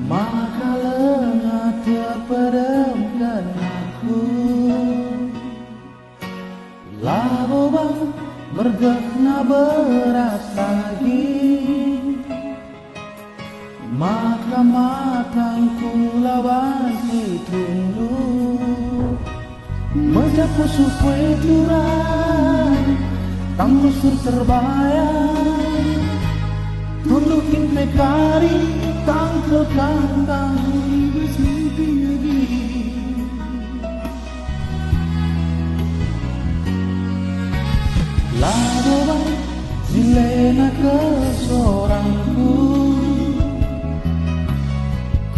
Maka lengah terpedamkan aku, lalu bang bergekna beras lagi. Maka matangku lawan ditundu, mencapu supwe turan, tang busur terbayang, tundukin pekari, tang kekantang bersimpi lagi. Lalu bang zilena ke sorangku,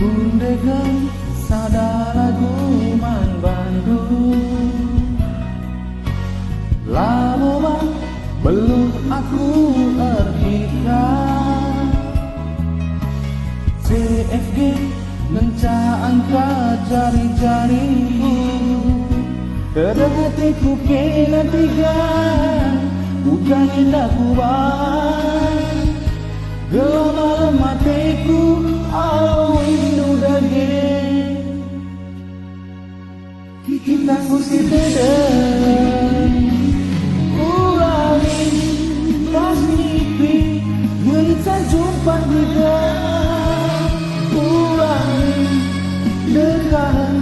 kundegan sadara guman Bandung. Lalu bang belum aku ergikan, CFG ngenca angkat jari-jariku, kedeng hatiku kena tiga, bukan indah kuat. Gelap malam hatiku, au indu daging. Kita kursi dedeng, ulangi pas mimpi, ngenca jumpa juga. Ulangi dekat,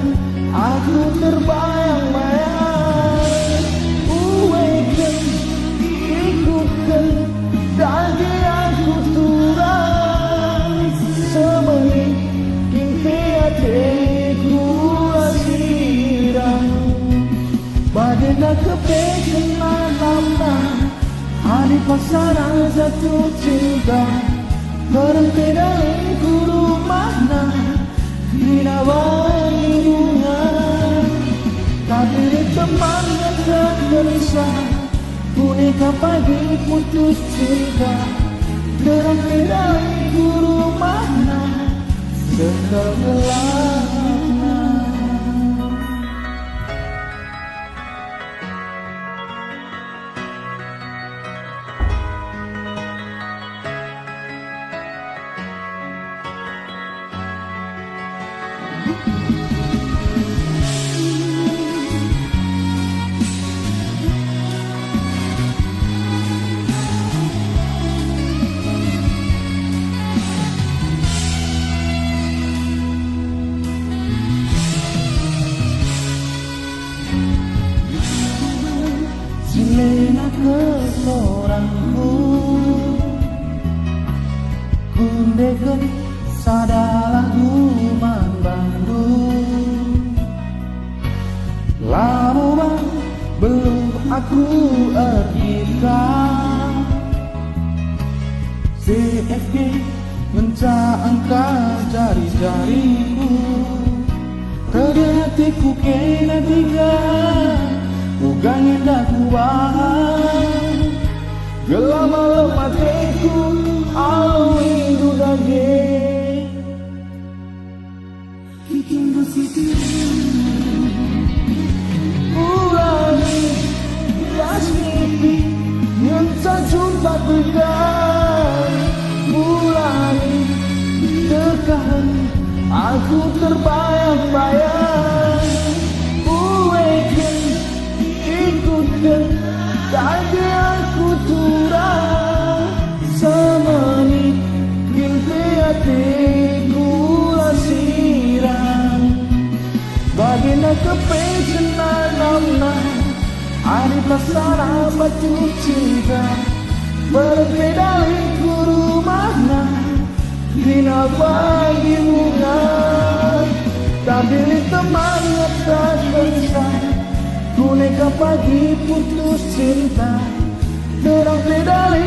aku terbayang-bayang. Uwekan, ikutkan, dagi aku turang. Semenit, kimpi hatiku asirang. Bagena kepekenan lama, hari pasaran jatuh cinta. Berhenti dari guru makna, tidak wangi bunga. Tapi di teman yang tak gelisah, boneka pagi putus cinta. Berhenti dari guru makna, segelapnya. Zilena ke sorangku, kundegan sadalah guman Bandung. Lalu bang belum aku ergikan, CFG menca angkat jari-jariku, kedeng hatiku kena tiga, bukan indah kuat. Gelap malam hatiku, au indu daging. Bikin bersih ulangi pas mimpi, ngenca jumpa bukan. Ulangi dekat, aku terbayang-bayang. Uwekan, ikutkan, dagi aku turang. Semenit, kimpi hatiku asirang. Bagena kepekenan lama, hari pasara batu cinta. Berhenti dari guru makna, bina bagi bunga. Tapi teman yang tak gelisah, boneka pagi putus cinta. Berhenti dari